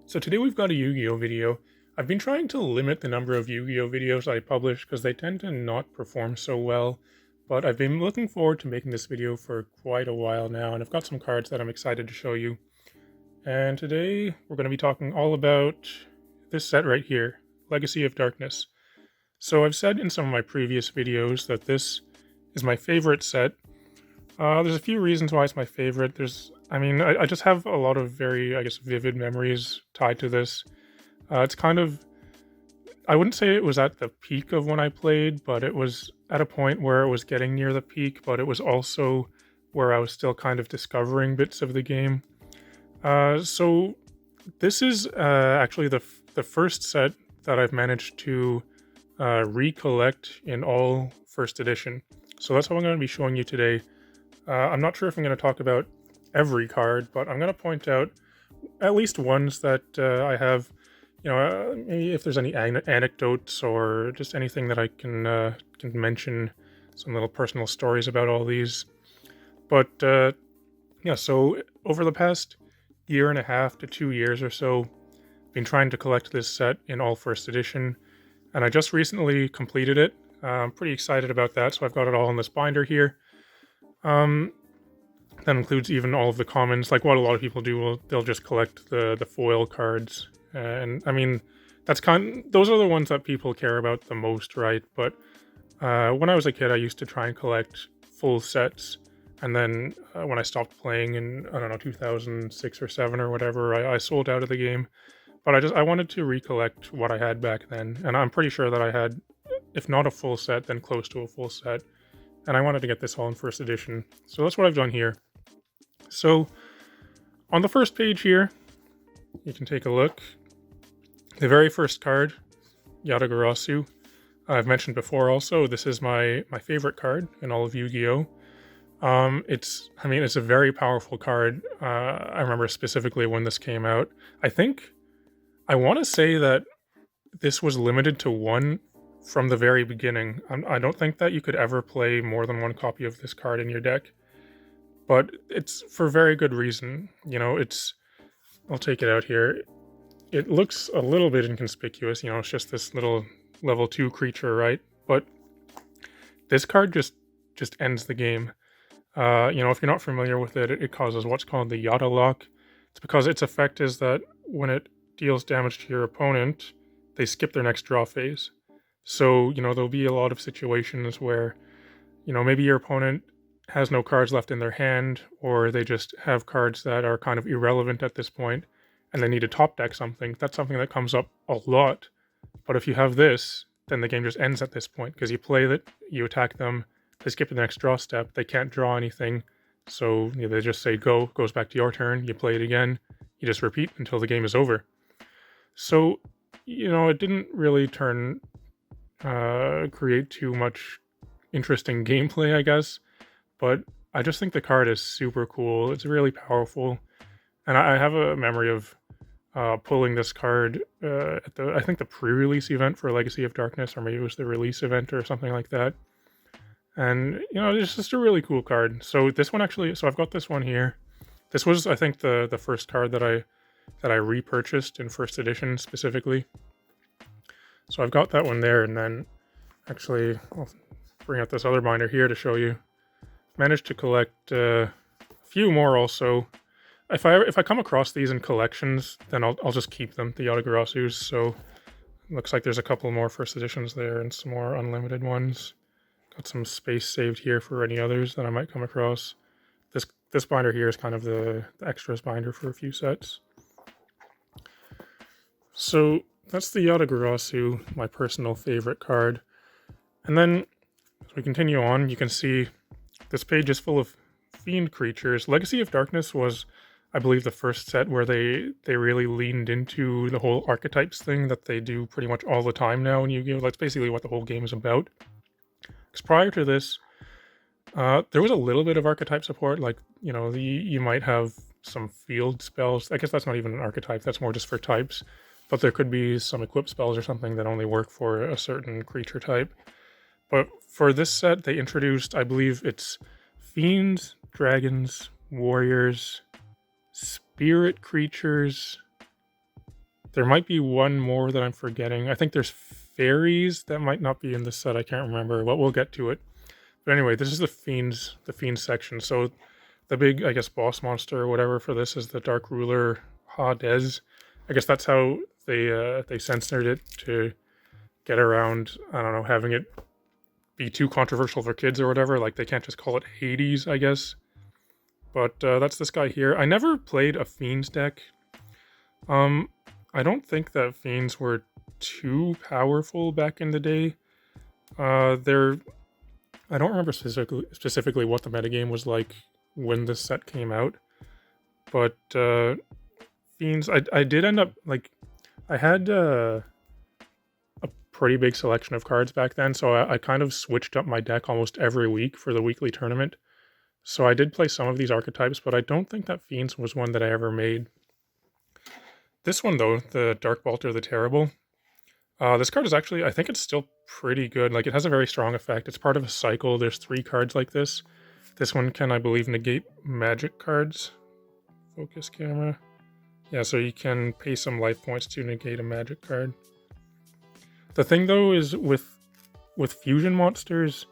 So today we've got a Yu-Gi-Oh video. I've been trying to limit the number of Yu-Gi-Oh videos I publish because they tend to not perform so well, but I've been looking forward to making this video for quite a while now, and I've got some cards that I'm excited to show you. And today we're going to be talking all about this set right here, Legacy of Darkness. So I've said in some of my previous videos that this is my favorite set. There's a few reasons why it's my favorite. I just have a lot of very, vivid memories tied to this. It's kind of, I wouldn't say it was at the peak of when I played, but it was at a point where it was getting near the peak, but it was also where I was still kind of discovering bits of the game. So this is actually the first set that I've managed to recollect in all first edition. So that's what I'm going to be showing you today. I'm not sure if I'm going to talk about every card, but I'm going to point out at least ones that I have, maybe if there's any anecdotes or just anything that I can mention, some little personal stories about all these. But so over the past year and a half to 2 years or so, I've been trying to collect this set in all first edition, and I just recently completed it. I'm pretty excited about that, so I've got it all in this binder here. That includes even all of the commons, like what a lot of people do. They'll just collect the foil cards, and I mean those are the ones that people care about the most, right? But when I was a kid, I used to try and collect full sets, and then when I stopped playing in 2006 or 7 or whatever, I sold out of the game. But I wanted to recollect what I had back then, and I'm pretty sure that I had, if not a full set, then close to a full set. And I wanted to get this all in first edition. So that's what I've done here. So on the first page here, you can take a look. The very first card, Yatagarasu. I've mentioned before also, this is my favorite card in all of Yu-Gi-Oh! It's a very powerful card. I remember specifically when this came out. I want to say that this was limited to one from the very beginning. I don't think that you could ever play more than one copy of this card in your deck, but it's for very good reason. I'll take it out here. It looks a little bit inconspicuous, it's just this little level 2 creature, right? But this card just ends the game. If you're not familiar with it, it causes what's called the Yata lock. It's because its effect is that when it deals damage to your opponent, they skip their next draw phase. So, there'll be a lot of situations where, maybe your opponent has no cards left in their hand, or they just have cards that are kind of irrelevant at this point, and they need to top deck something. That's something that comes up a lot. But if you have this, then the game just ends at this point, because you play it, you attack them, they skip the next draw step, they can't draw anything, so they just say go, goes back to your turn, you play it again, you just repeat until the game is over. So, it didn't really create too much interesting gameplay, I guess, but I just think the card is super cool. It's really powerful, and I have a memory of pulling this card at the pre-release event for Legacy of Darkness, or maybe it was the release event or something like that. And it's just a really cool card. So this one so I've got this one here. This was, I think, the first card that I repurchased in first edition specifically. So I've got that one there, and then actually I'll bring out this other binder here to show you. Managed to collect a few more also. If I come across these in collections, then I'll just keep them, the Yatagarasus. So looks like there's a couple more first editions there and some more unlimited ones. Got some space saved here for any others that I might come across. This binder here is kind of the extras binder for a few sets. So that's the Yatagarasu, my personal favorite card. And then as we continue on, you can see this page is full of Fiend creatures. Legacy of Darkness was, I believe, the first set where they really leaned into the whole archetypes thing that they do pretty much all the time now in Yu-Gi-Oh! That's basically what the whole game is about. Because prior to this, there was a little bit of archetype support, like, you might have some field spells. I guess that's not even an archetype, that's more just for types. But there could be some equip spells or something that only work for a certain creature type. But for this set, they introduced, I believe it's Fiends, Dragons, Warriors, Spirit creatures, There might be one more that I'm forgetting. I think there's fairies that might not be in this set. I can't remember, but we'll get to it. But anyway, this is the Fiends section. So the big, I guess, boss monster or whatever for this is the Dark Ruler Hades. I guess that's how they censored it to get around, I don't know, having it be too controversial for kids or whatever. Like they can't just call it Hades, I guess. But that's this guy here. I never played a Fiends deck. I don't think that Fiends were too powerful back in the day. They're I don't remember specifically what the metagame was like when this set came out, but Fiends, I did end up, like, I had a pretty big selection of cards back then, so I kind of switched up my deck almost every week for the weekly tournament. So I did play some of these archetypes, but I don't think that Fiends was one that I ever made. This one, though, the Dark Bolter the Terrible, this card is actually, I think it's still pretty good. Like, it has a very strong effect. It's part of a cycle. There's 3 cards like this. This one can, I believe, negate magic cards. Focus camera. Yeah, so you can pay some life points to negate a magic card. The thing, though, is with fusion monsters,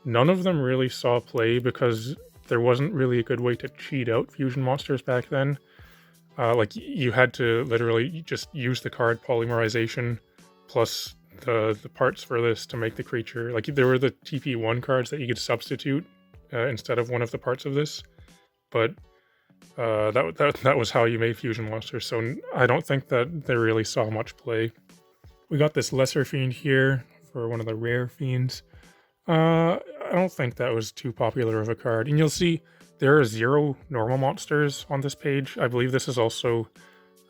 none of them really saw play because there wasn't really a good way to cheat out fusion monsters back then. Like, you had to literally just use the card polymerization plus the parts for this to make the creature. Like, there were the TP1 cards that you could substitute instead of one of the parts of this, but that was how you made fusion monsters, so I don't think that they really saw much play. We got this Lesser Fiend here for one of the rare Fiends. I don't think that was too popular of a card, and you'll see there are 0 normal monsters on this page. I believe this is also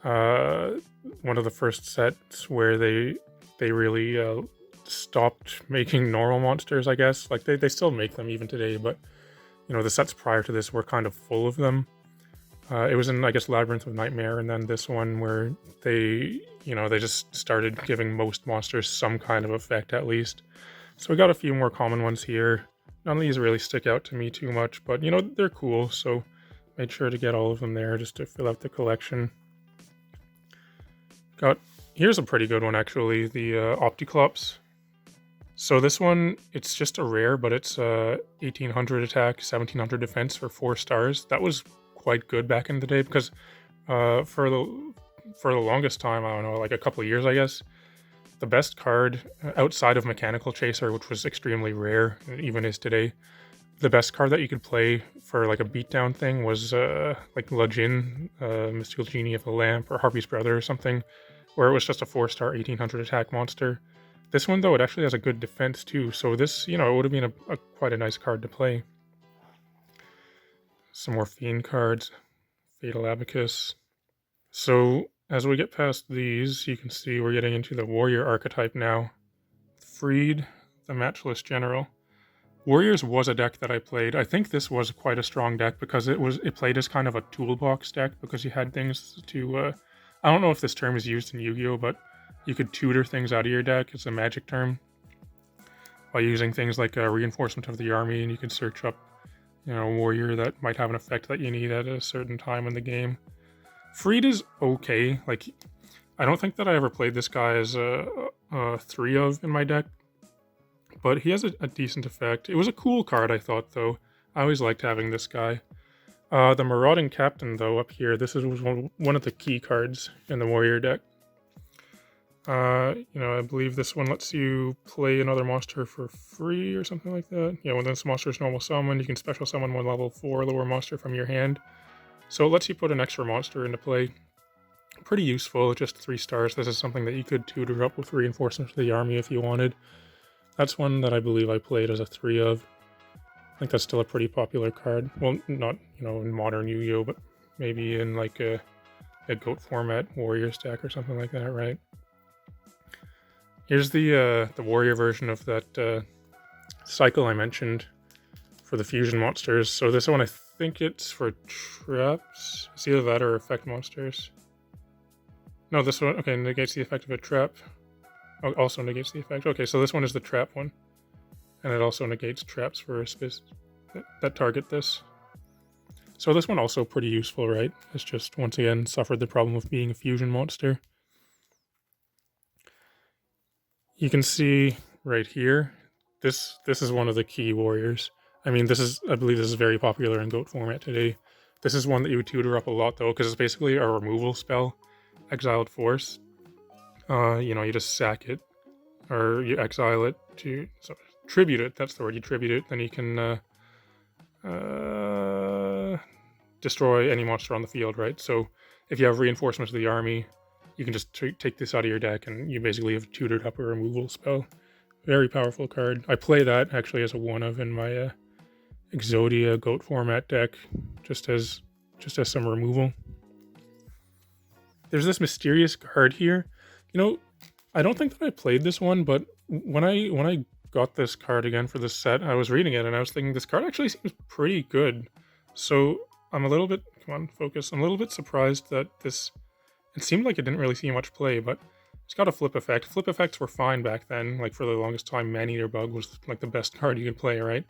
one of the first sets where they really stopped making normal monsters, I guess. Like, they still make them even today, but, you know, the sets prior to this were kind of full of them. It was in, I guess, Labyrinth of Nightmare, and then this one where they just started giving most monsters some kind of effect, at least. So we got a few more common ones here. None of these really stick out to me too much, but, you know, they're cool, so made sure to get all of them there just to fill out the collection. Here's a pretty good one, actually, the Opticlops. So this one, it's just a rare, but it's 1800 attack, 1700 defense for 4 stars. That was quite good back in the day because for the longest time, I don't know, like a couple of years, I guess, the best card outside of Mechanical Chaser, which was extremely rare, even is today, the best card that you could play for like a beatdown thing was like Lajin, Mystical Genie of the Lamp, or Harpy's Brother or something, where it was just a 4-star 1800 attack monster. This one, though, it actually has a good defense too, so this, you know, it would have been quite a nice card to play. Some more Fiend cards. Fatal Abacus. So, as we get past these, you can see we're getting into the Warrior archetype now. Freed, the Matchless General. Warriors was a deck that I played. I think this was quite a strong deck because it played as kind of a toolbox deck because you had things to... I don't know if this term is used in Yu-Gi-Oh, but you could tutor things out of your deck. It's a magic term. By using things like Reinforcement of the Army, and you can search up, you know, a warrior that might have an effect that you need at a certain time in the game. Freed is okay. Like, I don't think that I ever played this guy as a 3 of in my deck, but he has a decent effect. It was a cool card, I thought, though. I always liked having this guy. The Marauding Captain, though, up here, this was one of the key cards in the warrior deck. You know, I believe this one lets you play another monster for free or something like that. Yeah, when this monster is normal summon, you can special summon one level 4 lower monster from your hand. So it lets you put an extra monster into play. Pretty useful, just 3 stars. This is something that you could tutor up with Reinforcement of the Army if you wanted. That's one that I believe I played as a 3 of. I think that's still a pretty popular card. Well, not, you know, in modern Yu-Gi-Oh, but maybe in like a GOAT format Warriors deck or something like that, right? Here's the warrior version of that cycle I mentioned for the fusion monsters. So this one, I think it's for traps. It's either that or effect monsters. No, this one, okay, negates the effect of a trap. Oh, also negates the effect. Okay, so this one is the trap one. And it also negates traps for a that target this. So this one also pretty useful, right? It's just, once again, suffered the problem of being a fusion monster. you can see right here, this is one of the key warriors. I mean, I believe this is very popular in GOAT format today. This is one that you would tutor up a lot though, because it's basically a removal spell, Exiled Force. You just sack it, or you exile it tribute it. That's the word. You tribute it, then you can destroy any monster on the field, right? So if you have reinforcements of the army, you can just take this out of your deck, and you basically have tutored up a removal spell. Very powerful card. I play that actually as a one of in my Exodia GOAT format deck, just as some removal. There's this mysterious card here. I don't think that I played this one, but when I got this card again for this set, I was reading it and I was thinking this card actually seems pretty good. So I'm a little bit, come on, focus. I'm a little bit surprised that it seemed like it didn't really see much play, but it's got a flip effect. Flip effects were fine back then. Like for the longest time, Man-Eater Bug was like the best card you could play, right?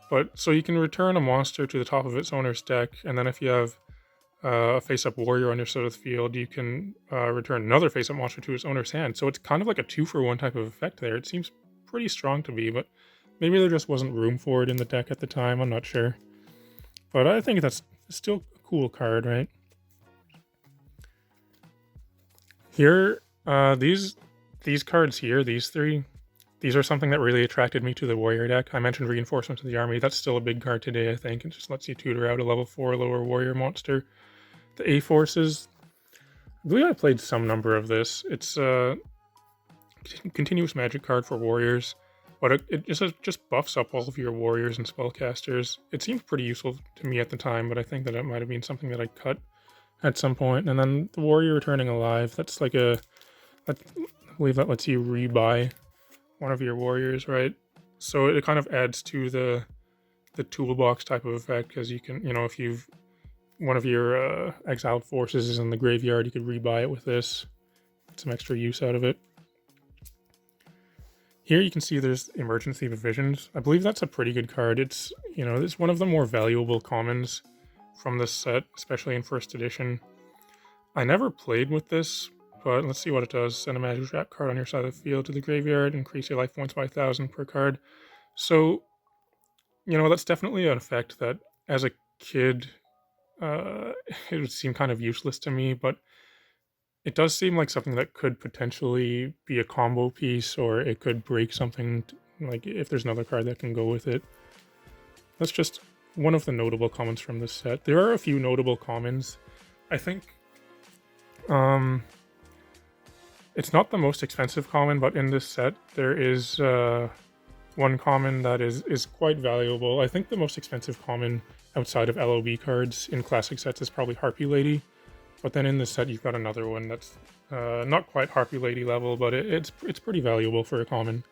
But so you can return a monster to the top of its owner's deck, and then if you have a face-up warrior on your side of the field, you can return another face-up monster to its owner's hand. So it's kind of like a 2-for-1 type of effect there. It seems pretty strong to be, but maybe there just wasn't room for it in the deck at the time. I'm not sure. But I think that's still a cool card, right? Here, these cards here, these three, these are something that really attracted me to the warrior deck. I mentioned Reinforcements of the Army. That's still a big card today, I think. It just lets you tutor out a level 4 lower warrior monster. The A-Forces, I believe I played some number of this. It's a continuous magic card for warriors, but it just buffs up all of your warriors and spellcasters. It seemed pretty useful to me at the time, but I think that it might have been something that I cut at some point. And then the warrior returning alive, that's like I believe that lets you rebuy one of your warriors, right? So it kind of adds to the toolbox type of effect, because you can, if you've one of your exiled forces is in the graveyard, you could rebuy it with this. Get some extra use out of it. Here you can see there's Emergency Visions. I believe that's a pretty good card. It's one of the more valuable commons from this set, especially in first edition. I never played with this, but let's see what it does. Send a magic trap card on your side of the field to the graveyard, increase your life points by 1,000 per card. So, that's definitely an effect that as a kid, it would seem kind of useless to me, but it does seem like something that could potentially be a combo piece, or it could break something, like if there's another card that can go with it. That's just one of the notable commons from this set. There are a few notable commons. I think it's not the most expensive common, but in this set there is one common that is quite valuable. I think the most expensive common outside of LOB cards in classic sets is probably Harpy Lady, but then in this set you've got another one that's not quite Harpy Lady level, but it's pretty valuable for a common.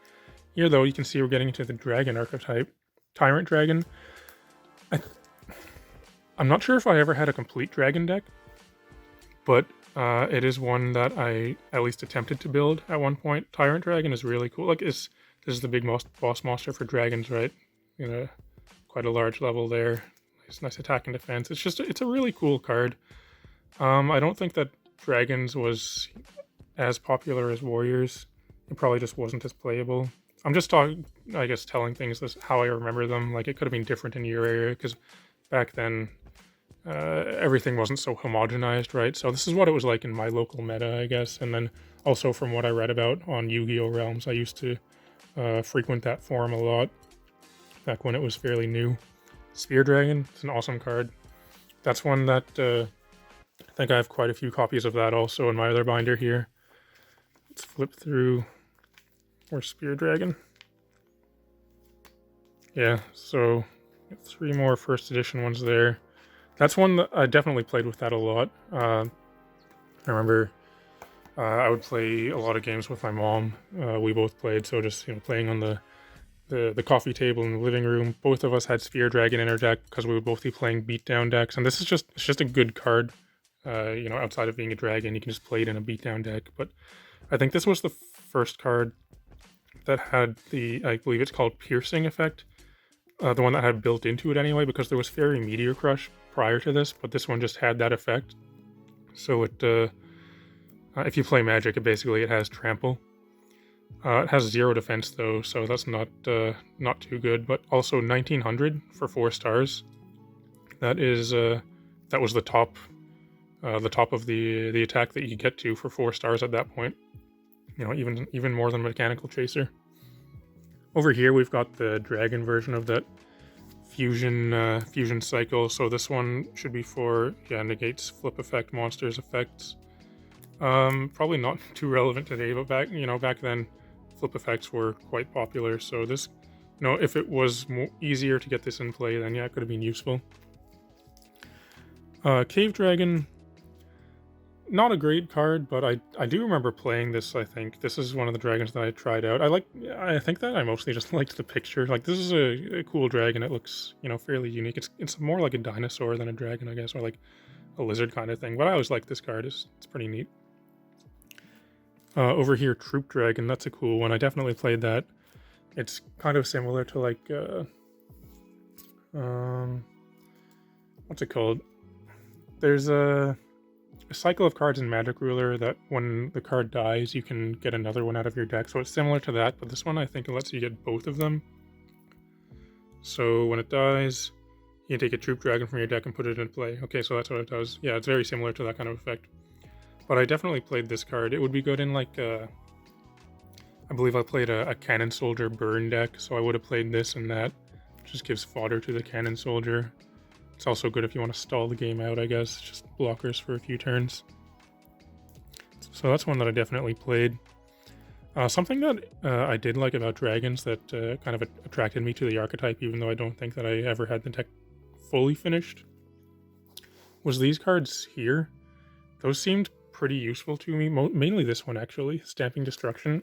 Here though, you can see we're getting into the dragon archetype. Tyrant Dragon. I'm not sure if I ever had a complete dragon deck, but it is one that I at least attempted to build at one point. Tyrant Dragon is really cool. Like this is the big boss monster for dragons, right? Quite a large level there. Nice attack and defense. It's a really cool card. I don't think that dragons was as popular as warriors. It probably just wasn't as playable. I'm just telling things as how I remember them. Like, it could have been different in your area, because back then everything wasn't so homogenized, right? So this is what it was like in my local meta, I guess. And then also from what I read about on Yu-Gi-Oh! Realms, I used to frequent that forum a lot back when it was fairly new. Spear Dragon, it's an awesome card. That's one that I think I have quite a few copies of that also in my other binder here. Let's flip through. Or Spear Dragon. Yeah, so 3 more first edition ones there. That's one that I definitely played with that a lot. I remember I would play a lot of games with my mom. We both played, so just playing on the coffee table in the living room. Both of us had Spear Dragon in our deck because we would both be playing beatdown decks, and this is just a good card. Outside of being a dragon, you can just play it in a beatdown deck. But I think this was the first card that had I believe it's called Piercing effect. The one that had built into it anyway, because there was Fairy Meteor Crush prior to this, but this one just had that effect. So it, if you play Magic, it has Trample. It has 0 defense though, so that's not too good. But also 1900 for 4 stars. That is that was the top of the attack that you get to for 4 stars at that point. You know, even more than Mechanical Chaser. Over here we've got the dragon version of that fusion cycle. So this one should be for negates flip effect monsters effects. Probably not too relevant today, but back then, flip effects were quite popular. So this, if it was easier to get this in play, then yeah, it could have been useful. Cave Dragon, not a great card, but I do remember playing this. I think this is one of the dragons that I tried out. I think that I mostly just liked the picture. Like, this is a cool dragon. It looks fairly unique. It's more like a dinosaur than a dragon, I guess, or like a lizard kind of thing. But I always like this card. It's pretty neat. Over here, Troop Dragon. That's a cool one. I definitely played that. It's kind of similar to like what's it called? There's a cycle of cards in Magic Ruler that when the card dies, you can get another one out of your deck. So it's similar to that, but this one I think it lets you get both of them. So when it dies, you can take a Troop Dragon from your deck and put it in play. Okay, so that's what it does. Yeah, it's very similar to that kind of effect. But I definitely played this card. It would be good in like I believe I played a Cannon Soldier burn deck, so I would have played this and that. Just gives fodder to the Cannon Soldier. It's also good if you want to stall the game out, I guess. Just blockers for a few turns. So that's one that I definitely played. Something that I did like about dragons that kind of attracted me to the archetype, even though I don't think that I ever had the deck fully finished, was these cards here. Those seemed pretty useful to me, mainly this one actually, Stamping Destruction.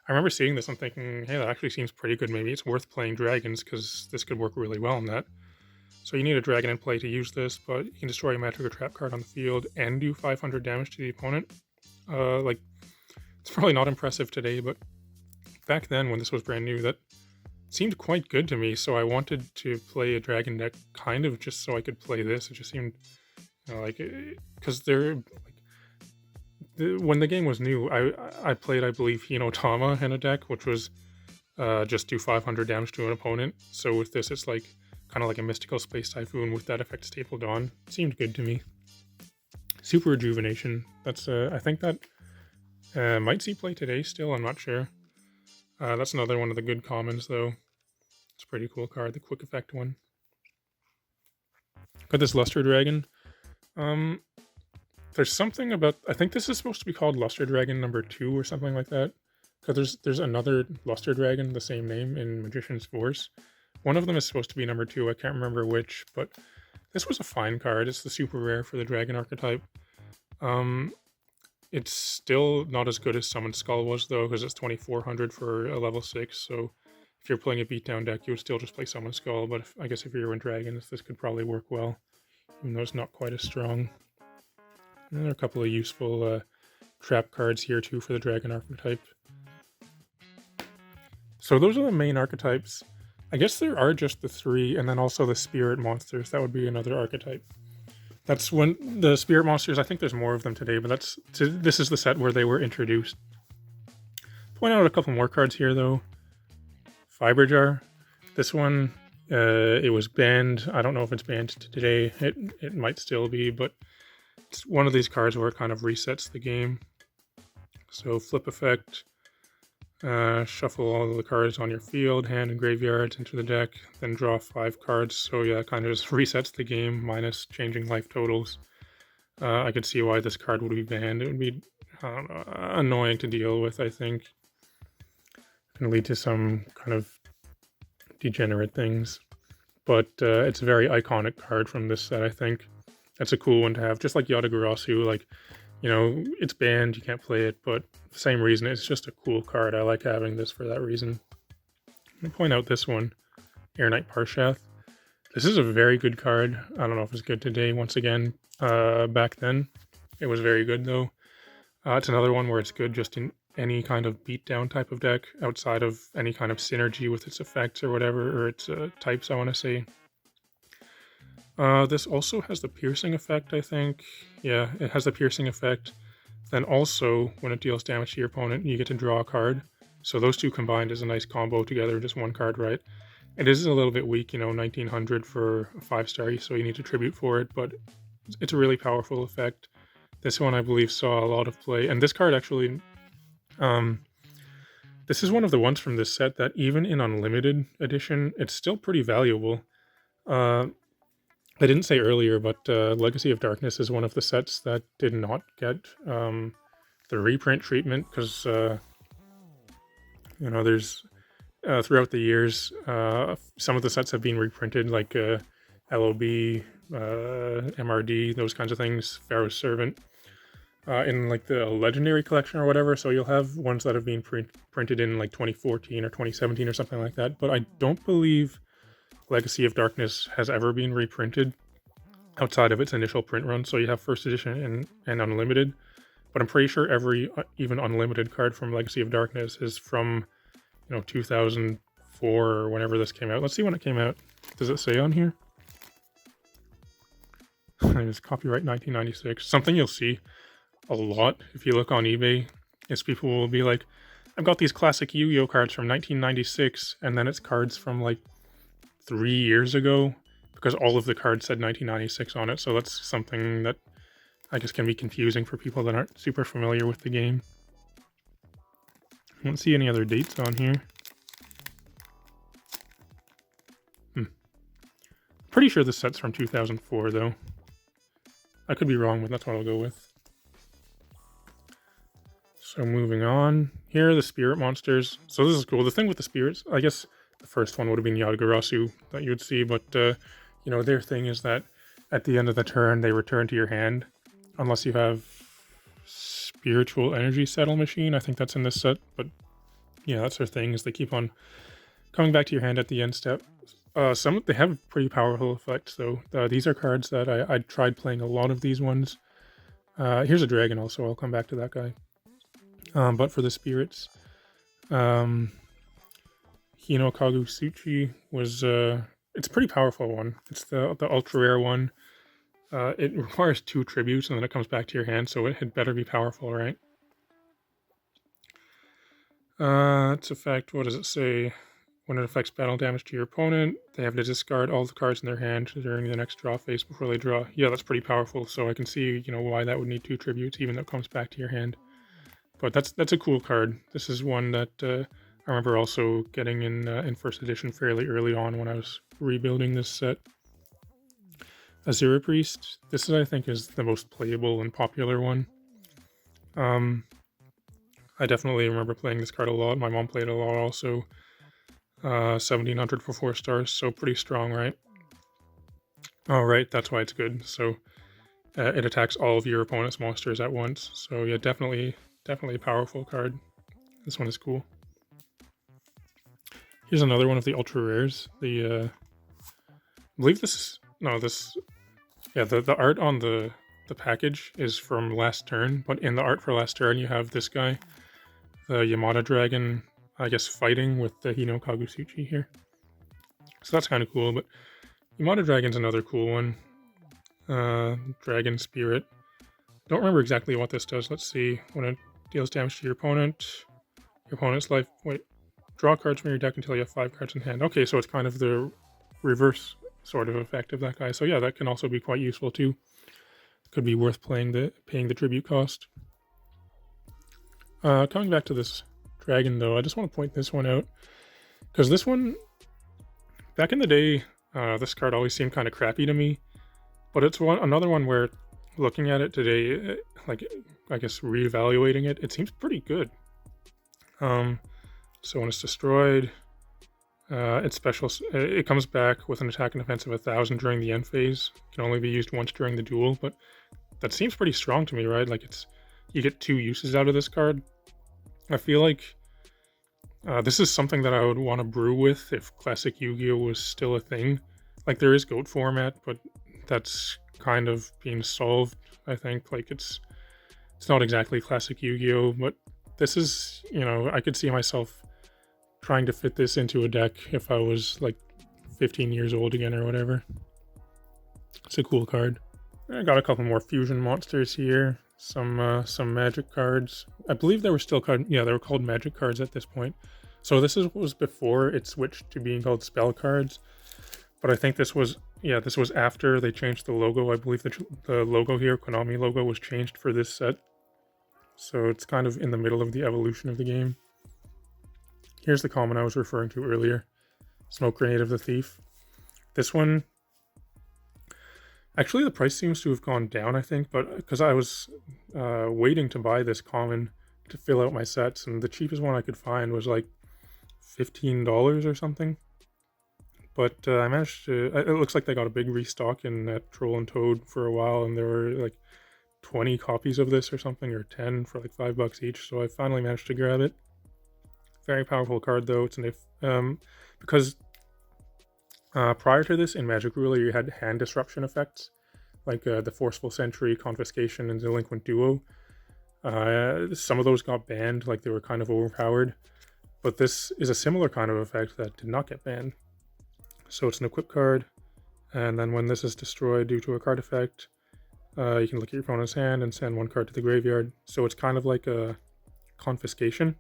I remember seeing this and thinking, hey, that actually seems pretty good. Maybe it's worth playing dragons because this could work really well in that. So you need a dragon in play to use this, but you can destroy a magic or trap card on the field and do 500 damage to the opponent. It's probably not impressive today, but back then when this was brand new, that seemed quite good to me. So I wanted to play a dragon deck kind of just so I could play this. It just seemed because when the game was new, I played, I believe, Hinotama in a deck, which was just do 500 damage to an opponent. So with this, it's like kind of like a Mystical Space Typhoon with that effect stapled on. It seemed good to me. Super Rejuvenation. That's I think that might see play today still. I'm not sure. That's another one of the good commons though. It's a pretty cool card, the quick effect one. Got this Luster Dragon. There's something about, I think this is supposed to be called Luster Dragon number 2 or something like that. Because there's another Luster Dragon, the same name, in Magician's Force. One of them is supposed to be number 2, I can't remember which, but this was a fine card. It's the super rare for the dragon archetype. It's still not as good as Summon Skull was though, because it's 2400 for a level 6, so if you're playing a beatdown deck, you would still just play Summon Skull, but I guess if you're in dragons, this could probably work well, even though it's not quite as strong. And there are a couple of useful trap cards here too for the dragon archetype. So those are the main archetypes. I guess there are just the 3, and then also the spirit monsters. That would be another archetype. That's when the spirit monsters, I think there's more of them today, but this is the set where they were introduced. Point out a couple more cards here though. Fiber Jar. This one, it was banned. I don't know if it's banned today. It might still be, but it's one of these cards where it kind of resets the game. So flip effect. Shuffle all of the cards on your field, hand, and graveyard into the deck, then draw 5 cards. So yeah, it kind of just resets the game, minus changing life totals. I could see why this card would be banned. It would be, I don't know, annoying to deal with, I think. It can lead to some kind of degenerate things. But it's a very iconic card from this set, I think. That's a cool one to have, just like Yatagarasu, like, it's banned, you can't play it, but the same reason, it's just a cool card. I like having this for that reason. Let me point out this one, Air Knight Parshath. This is a very good card. I don't know if it's good today, once again. Back then, it was very good, though. It's another one where it's good just in any kind of beatdown type of deck, outside of any kind of synergy with its effects or whatever, or its types, I want to say. This also has the piercing effect, I think. Yeah, it has the piercing effect. Then also, when it deals damage to your opponent, you get to draw a card. So those two combined is a nice combo together, just one card, right? It is a little bit weak, 1900 for a 5-star, so you need to tribute for it, but it's a really powerful effect. This one, I believe, saw a lot of play, and this card actually, this is one of the ones from this set that even in Unlimited Edition, it's still pretty valuable. I didn't say earlier, but Legacy of Darkness is one of the sets that did not get the reprint treatment, because, there's throughout the years, some of the sets have been reprinted, like LOB, MRD, those kinds of things, Pharaoh's Servant, in like the Legendary Collection or whatever. So you'll have ones that have been printed in like 2014 or 2017 or something like that. But I don't believe Legacy of Darkness has ever been reprinted outside of its initial print run. So you have first edition and Unlimited. But I'm pretty sure every even Unlimited card from Legacy of Darkness is from 2004 or whenever this came out. Let's see when it came out. Does it say on here? It's copyright 1996. Something you'll see a lot if you look on eBay is people will be like, I've got these classic Yugioh cards from 1996, and then it's cards from like 3 years ago, because all of the cards said 1996 on it. So that's something that I guess can be confusing for people that aren't super familiar with the game. I don't see any other dates on here. Pretty sure this set's from 2004, though. I could be wrong, but that's what I'll go with. So moving on. Here are the spirit monsters. So this is cool. The thing with the spirits, I guess the first one would have been Yatagarasu that you would see, but their thing is that at the end of the turn, they return to your hand, unless you have Spiritual Energy Settle Machine. I think that's in this set, but yeah, that's their thing, is they keep on coming back to your hand at the end step. They have pretty powerful effects, though. These are cards that I tried playing a lot of these ones. Here's a dragon also, I'll come back to that guy. But for the spirits, Hino Kagusuchi was, it's a pretty powerful one. It's the ultra rare one. It requires 2 tributes and then it comes back to your hand, so it had better be powerful, right? Its effect, what does it say? When it affects battle damage to your opponent, they have to discard all the cards in their hand during the next draw phase before they draw. Yeah, that's pretty powerful, so I can see, why that would need 2 tributes, even though it comes back to your hand. But that's a cool card. This is one that I remember also getting in first edition fairly early on when I was rebuilding this set. Azura Priest. This I think is the most playable and popular one. I definitely remember playing this card a lot. My mom played it a lot also. 1700 for 4 stars, so pretty strong, right? Oh, right, that's why it's good. So it attacks all of your opponent's monsters at once. So yeah, definitely a powerful card. This one is cool. Here's another one of the ultra rares. I believe the art on the package is from last turn, but in the art for last turn you have this guy, the Yamada Dragon, I guess, fighting with the Hino Kagusuchi here. So that's kind of cool, but Yamada Dragon's another cool one. Dragon Spirit. Don't remember exactly what this does. Let's see. When it deals damage to your opponent's life... Wait. Draw cards from your deck until you have 5 cards in hand. Okay, so it's kind of the reverse sort of effect of that guy. So yeah, that can also be quite useful too. Could be worth paying the tribute cost. Coming back to this dragon though, I just want to point this one out, because this one, back in the day, this card always seemed kind of crappy to me, but it's another one where, looking at it today, I guess reevaluating it, it seems pretty good. So when it's destroyed, it's special. It comes back with an attack and defense of 1000 during the end phase. It can only be used once during the duel, but that seems pretty strong to me, right? Like, you get 2 uses out of this card. I feel like this is something that I would want to brew with if Classic Yu-Gi-Oh was still a thing. Like, there is GOAT format, but that's kind of being solved, I think. Like, it's not exactly Classic Yu-Gi-Oh, but this is, I could see myself trying to fit this into a deck if I was like 15 years old again or whatever. It's a cool card. I got a couple more fusion monsters here. some magic cards. I believe they were still called, yeah, they were called magic cards at this point. So this was before it switched to being called spell cards. But I think this was, yeah, this was after they changed the logo. I believe the logo here, Konami logo, was changed for this set. So it's kind of in the middle of the evolution of the game. Here's the common I was referring to earlier. Smoke Grenade of the Thief. This one, actually the price seems to have gone down, I think, but because I was waiting to buy this common to fill out my sets, and the cheapest one I could find was like $15 or something. But I managed to, it looks like they got a big restock in that Troll and Toad for a while, and there were like 20 copies of this or something, or 10 for like $5 each, so I finally managed to grab it. Very powerful card though. It's because prior to this in Magic Ruler you had hand disruption effects, like the Forceful Sentry, Confiscation, and Delinquent Duo. Some of those got banned, like they were kind of overpowered, but this is a similar kind of effect that did not get banned. So it's an equip card, and then when this is destroyed due to a card effect, you can look at your opponent's hand and send one card to the graveyard. So it's kind of like a confiscation,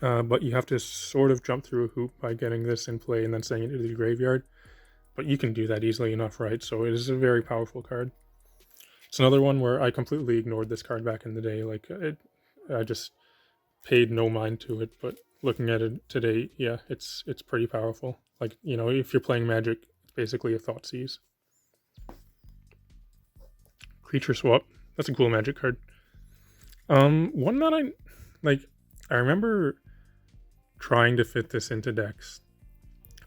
but you have to sort of jump through a hoop by getting this in play and then sending it to the graveyard. But you can do that easily enough, right? So it is a very powerful card. It's another one where I completely ignored this card back in the day. Like I just paid no mind to it, but looking at it today, yeah, it's pretty powerful. Like, you know, if you're playing Magic, it's basically a Thoughtseize. Creature Swap. That's a cool Magic card. One that I remember trying to fit this into decks.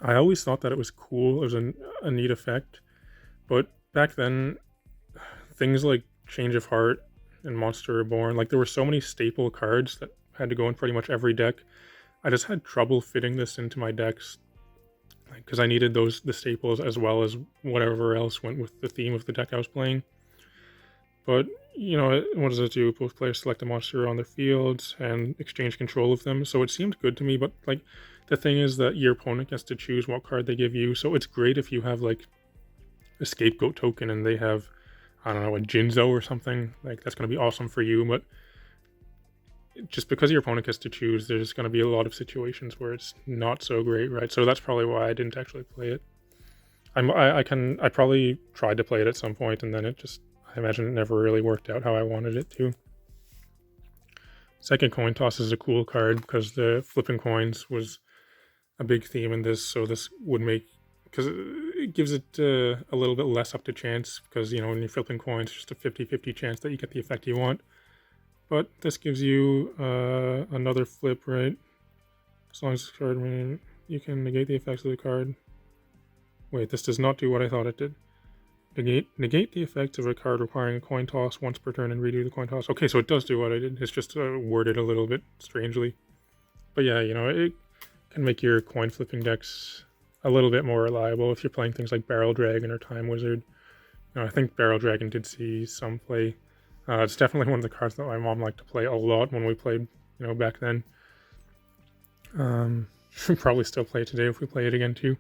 I always thought that it was cool. It was a neat effect. But back then, things like Change of Heart and Monster Reborn, like there were so many staple cards that had to go in pretty much every deck. I just had trouble fitting this into my decks because I needed the staples as well as whatever else went with the theme of the deck I was playing. But, you know, what does it do? Both players select a monster on their fields and exchange control of them. So it seemed good to me, but like the thing is that your opponent gets to choose what card they give you. So it's great if you have like a Scapegoat token and they have, I don't know, a Jinzo or something. Like that's going to be awesome for you, but just because your opponent gets to choose, there's going to be a lot of situations where it's not so great, right? So that's probably why I didn't actually play it. I probably tried to play it at some point, and then I imagine it never really worked out how I wanted it to. Second Coin Toss is a cool card because the flipping coins was a big theme in this, so this would make, because it gives it a little bit less up to chance, because, you know, when you're flipping coins, it's just a 50-50 chance that you get the effect you want. But this gives you another flip, right? As long as this card, you can negate the effects of the card. Wait, this does not do what I thought it did. Negate the effects of a card requiring a coin toss once per turn and redo the coin toss. Okay, so it does do what I did. It's just worded a little bit strangely. But yeah, you know, it can make your coin flipping decks a little bit more reliable if you're playing things like Barrel Dragon or Time Wizard. You know, I think Barrel Dragon did see some play. It's definitely one of the cards that my mom liked to play a lot when we played, you know, back then. Should probably still play it today if we play it again too.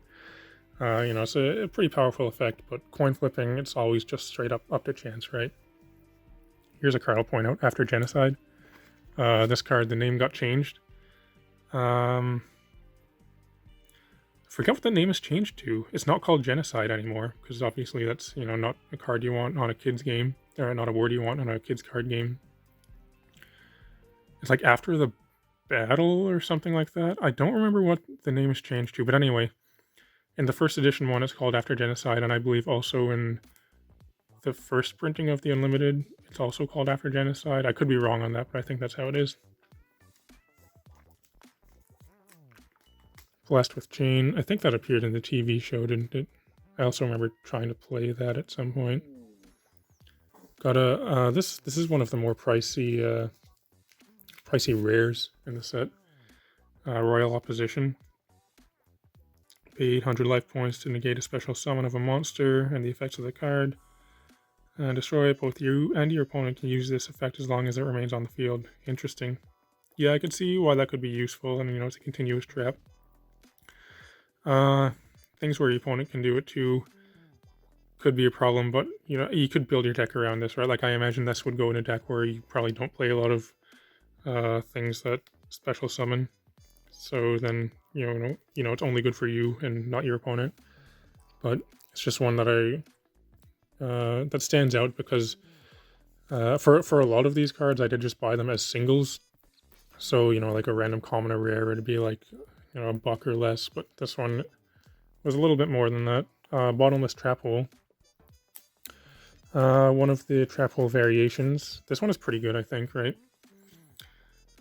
You know, it's a pretty powerful effect, but coin flipping, it's always just straight up to chance, right? Here's a card I'll point out, After Genocide. This card, the name got changed. I forget what the name is changed to. It's not called Genocide anymore, because obviously that's, you know, not a card you want on a kid's game, or not a word you want on a kid's card game. It's like After the Battle or something like that. I don't remember what the name is changed to, but anyway, in the first edition one, it's called After Genocide, and I believe also in the first printing of the Unlimited, it's also called After Genocide. I could be wrong on that, but I think that's how it is. Blessed with Chain. I think that appeared in the TV show, didn't it? I also remember trying to play that at some point. Got a this is one of the more pricey rares in the set. Royal Opposition. Pay 800 life points to negate a special summon of a monster and the effects of the card. Destroy it. Both you and your opponent can use this effect as long as it remains on the field. Interesting. Yeah, I could see why that could be useful, and, you know, it's a continuous trap. Things where your opponent can do it too. could be a problem, but you could build your deck around this, right? Like I imagine this would go in a deck where you probably don't play a lot of things that special summon. So then it's only good for you and not your opponent. But it's just one that that stands out because for a lot of these cards, I did just buy them as singles. So like a random common or rare, it'd be like a buck or less. But this one was a little bit more than that. Bottomless Trap Hole. One of the Trap Hole variations. This one is pretty good, I think, right?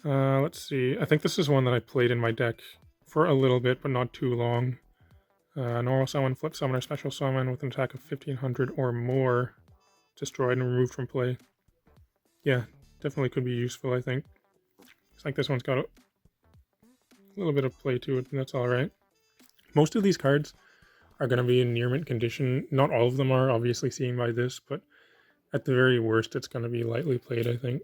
Let's see. I think this is one that I played in my deck for a little bit, but not too long. Normal summon, flip summon, or special summon with an attack of 1500 or more. Destroyed and removed from play. Yeah, definitely could be useful, I think. It's like this one's got a little bit of play to it, and that's alright. Most of these cards are going to be in near mint condition. Not all of them are, obviously, seeing by this, but at the very worst, it's going to be lightly played, I think.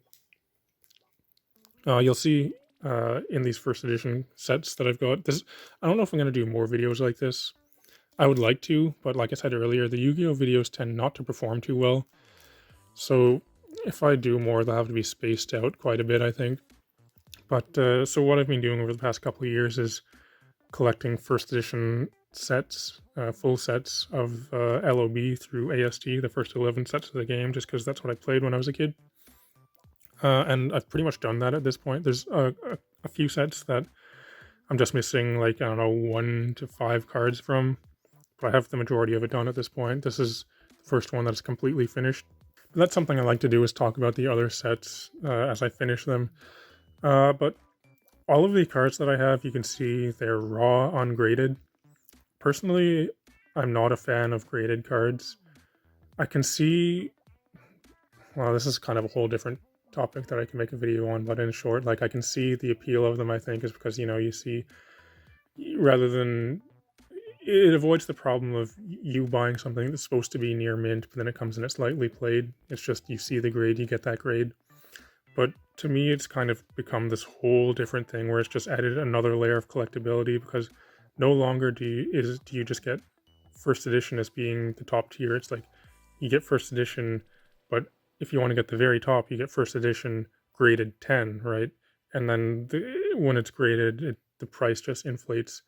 You'll see in these first edition sets that I've got. I don't know if I'm going to do more videos like this. I would like to, but like I said earlier, the Yu-Gi-Oh videos tend not to perform too well. So if I do more, they'll have to be spaced out quite a bit, I think. But so what I've been doing over the past couple of years is collecting first edition sets, full sets of LOB through AST, the first 11 sets of the game, just because that's what I played when I was a kid. And I've pretty much done that at this point. There's a few sets that I'm just missing, like, I don't know, 1 to 5 cards from, but I have the majority of it done at this point. This is the first one that's completely finished. But that's something I like to do, is talk about the other sets as I finish them. But all of the cards that I have, you can see they're raw, ungraded. Personally, I'm not a fan of graded cards. I can see... Well, this is kind of a whole different topic that I can make a video on, but in short, like, I can see the appeal of them, I think, is because, you see, rather than... It avoids the problem of you buying something that's supposed to be near mint, but then it comes in it's lightly played. It's just, you see the grade, you get that grade. But to me, it's kind of become this whole different thing where it's just added another layer of collectability, because no longer do you just get first edition as being the top tier. It's like you get first edition, but if you want to get the very top, you get first edition graded 10, right? And then when it's graded, the price just inflates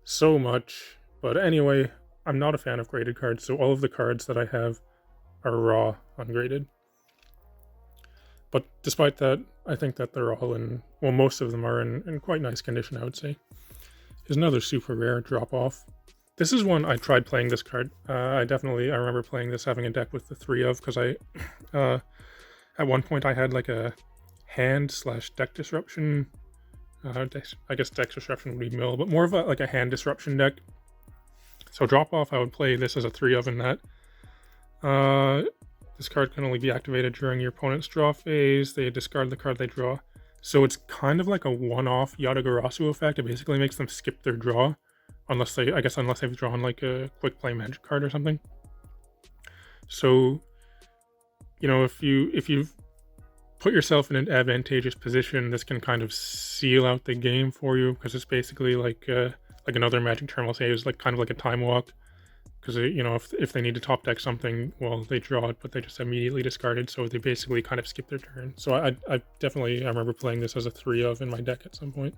so much. But anyway, I'm not a fan of graded cards, so all of the cards that I have are raw, ungraded. But despite that, I think that they're all most of them are in quite nice condition, I would say. Here's another super rare drop-off. This is one I tried playing this card. I remember playing this, having a deck with the 3 of, because at one point I had like a hand/deck disruption. I guess deck disruption would be mill, but more of like a hand disruption deck. So drop-off, I would play this as a 3 of in that. This card can only be activated during your opponent's draw phase. They discard the card they draw. So it's kind of like a one-off Yatagarasu effect. It basically makes them skip their draw, unless they've drawn like a quick play magic card or something. So, if you've put yourself in an advantageous position, this can kind of seal out the game for you, because it's basically like another magic term I'll say is like kind of like a time walk. Because, if they need to top deck something, well, they draw it, but they just immediately discard it, so they basically kind of skip their turn. So I remember playing this as a 3 of in my deck at some point.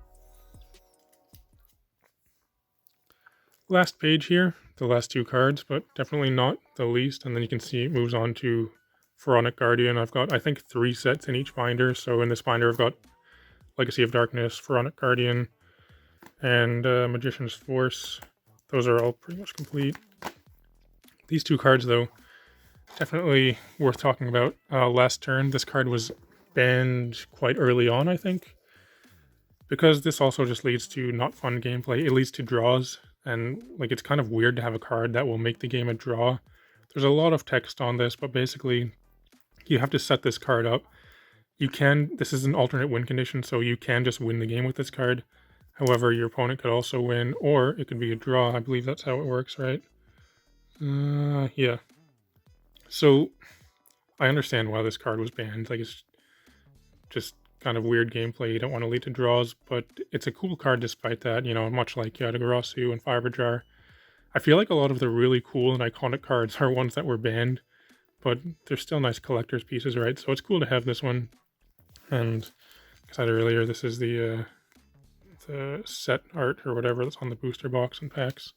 Last page here, the last 2 cards, but definitely not the least. And then you can see it moves on to Pharaonic Guardian. I've got, I think, 3 sets in each binder. So in this binder, I've got Legacy of Darkness, Pharaonic Guardian, and Magician's Force. Those are all pretty much complete. These 2 cards, though, definitely worth talking about. Last turn, this card was banned quite early on, I think, because this also just leads to not fun gameplay. It leads to draws, and like, it's kind of weird to have a card that will make the game a draw. There's a lot of text on this, but basically, you have to set this card up. This is an alternate win condition, so you can just win the game with this card. However, your opponent could also win, or it could be a draw. I believe that's how it works, right? Yeah. So, I understand why this card was banned. Like, it's just kind of weird gameplay. You don't want to lead to draws, but it's a cool card despite that, much like Yatagarasu and Fiber Jar. I feel like a lot of the really cool and iconic cards are ones that were banned, but they're still nice collector's pieces, right? So it's cool to have this one. And like I said earlier, this is the set art or whatever that's on the booster box and packs.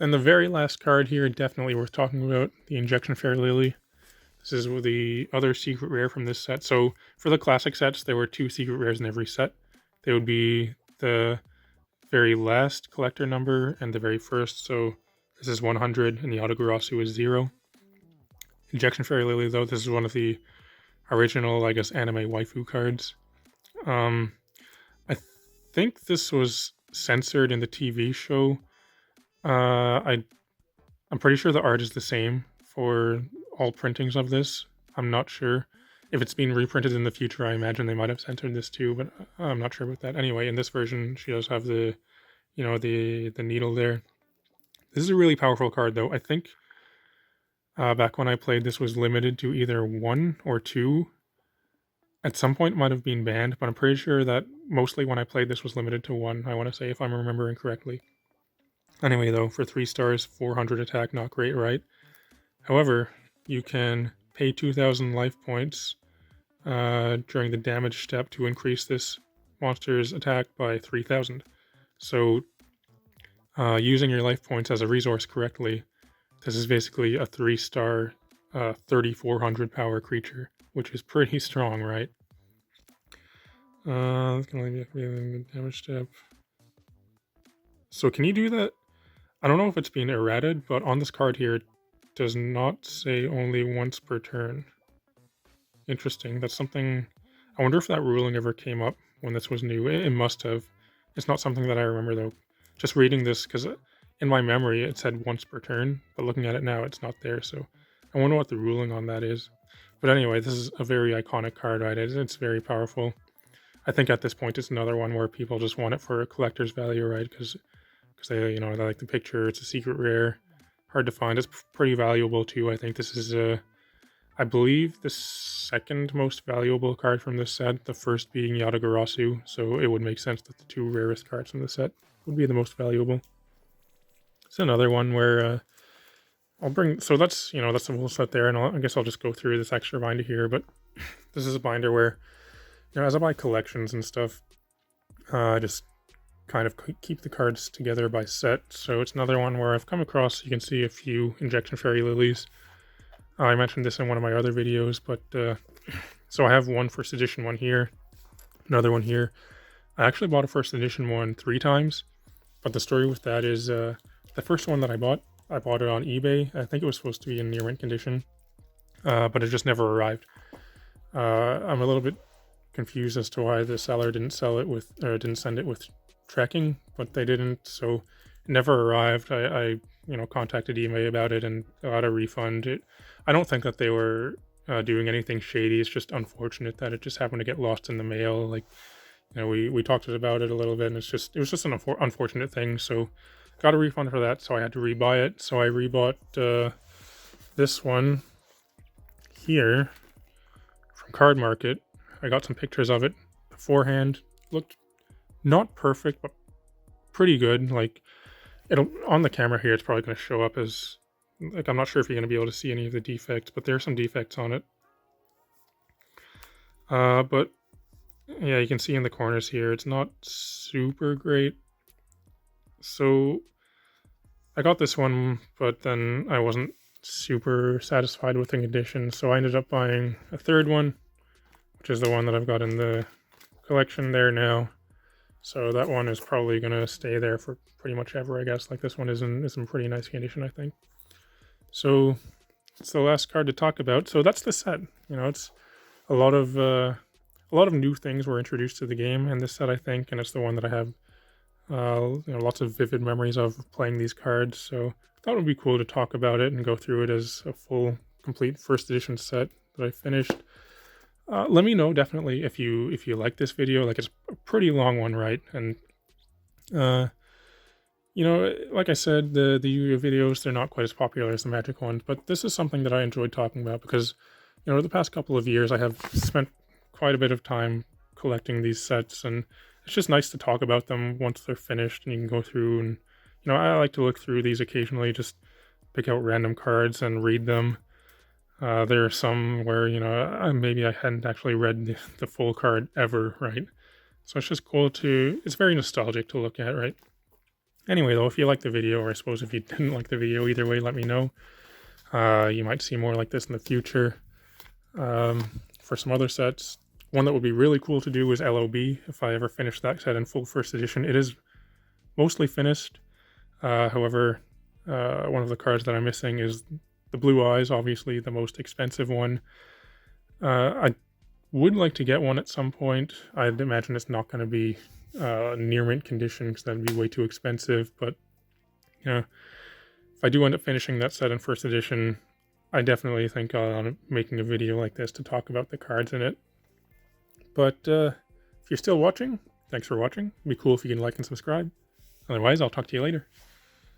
And the very last card here, definitely worth talking about, the Injection Fair Lily. This is the other secret rare from this set. So for the classic sets, there were 2 secret rares in every set. They would be the very last collector number and the very first. So this is 100 and the Yatagarasu is 0. Injection Fairy Lily, though, this is one of the original, I guess, anime waifu cards. I think this was censored in the TV show. I'm pretty sure the art is the same for all printings of this. I'm not sure. If it's been reprinted in the future, I imagine they might have censored this too, but I'm not sure about that. Anyway, in this version, she does have the, the needle there. This is a really powerful card, though. I think back when I played, this was limited to either 1 or 2. At some point, it might have been banned, but I'm pretty sure that mostly when I played, this was limited to 1, I want to say, if I'm remembering correctly. Anyway, though, for 3 stars, 400 attack, not great, right? However, you can pay 2,000 life points during the damage step to increase this monster's attack by 3,000. So, using your life points as a resource correctly, this is basically a 3-star, 3,400 power creature, which is pretty strong, right? It's gonna leave you a damage step. So can you do that? I don't know if it's being errated, but on this card here, it does not say only once per turn. Interesting. That's something... I wonder if that ruling ever came up when this was new. It must have. It's not something that I remember, though. Just reading this, because in my memory, it said once per turn, but looking at it now, it's not there, so I wonder what the ruling on that is. But anyway, this is a very iconic card, right? It's very powerful. I think at this point, it's another one where people just want it for a collector's value, right? Because they, they like the picture. It's a secret rare, hard to find. It's pretty valuable too. I think this is I believe the second most valuable card from this set. The first being Yatagarasu. So it would make sense that the 2 rarest cards from the set would be the most valuable. It's another one where I'll bring. So that's that's the whole set there, and I guess I'll just go through this extra binder here. But this is a binder where as I buy collections and stuff, I just kind of keep the cards together by set. So it's another one where I've come across, you can see a few Injection Fairy Lilies. I mentioned this in one of my other videos, but so I have one first edition one here, another one here. I actually bought a first edition one 3 times, but the story with that is the first one that I bought it on eBay. I think it was supposed to be in near mint condition, but it just never arrived. I'm a little bit confused as to why the seller didn't send it with tracking, but they didn't, so it never arrived. I contacted eBay about it and got a refund. I don't think that they were doing anything shady. It's just unfortunate that it just happened to get lost in the mail. Like, we talked about it a little bit, and it was just an unfortunate thing. So got a refund for that, so I had to rebuy it. So I rebought this one here from Card Market. I got some pictures of it beforehand. Looked not perfect, but pretty good. Like, it'll on the camera here, it's probably going to show up as, like, I'm not sure if you're going to be able to see any of the defects, but there are some defects on it. But yeah, you can see in the corners here, it's not super great. So I got this one, but then I wasn't super satisfied with the condition, so I ended up buying a third one, which is the one that I've got in the collection there now. So that one is probably going to stay there for pretty much ever, I guess. Like, this one is in pretty nice condition, I think. So it's the last card to talk about. So that's the set. It's a lot of new things were introduced to the game in this set, I think, and it's the one that I have lots of vivid memories of playing these cards. So I thought it would be cool to talk about it and go through it as a full, complete first edition set that I finished. Let me know definitely if you like this video. Like, it's a pretty long one, right? And like I said, the Yugioh videos, they're not quite as popular as the Magic ones, but this is something that I enjoyed talking about because the past couple of years I have spent quite a bit of time collecting these sets, and it's just nice to talk about them once they're finished, and you can go through and you know, I like to look through these occasionally, just pick out random cards and read them. There are some where, you know, maybe I hadn't actually read the full card ever, right? So it's just cool to, it's very nostalgic to look at, right? Anyway, though, if you liked the video, or I suppose if you didn't like the video, either way, let me know. You might see more like this in the future. For some other sets, one that would be really cool to do is LOB, if I ever finish that set in full first edition. It is mostly finished. However, one of the cards that I'm missing is the Blue Eyes, obviously the most expensive one. I would like to get one at some point. I'd imagine it's not going to be near mint condition because that'd be way too expensive. But, you know, if I do end up finishing that set in first edition, I definitely think I'll making a video like this to talk about the cards in it. But if you're still watching, thanks for watching. It'd be cool if you can like and subscribe. Otherwise, I'll talk to you later.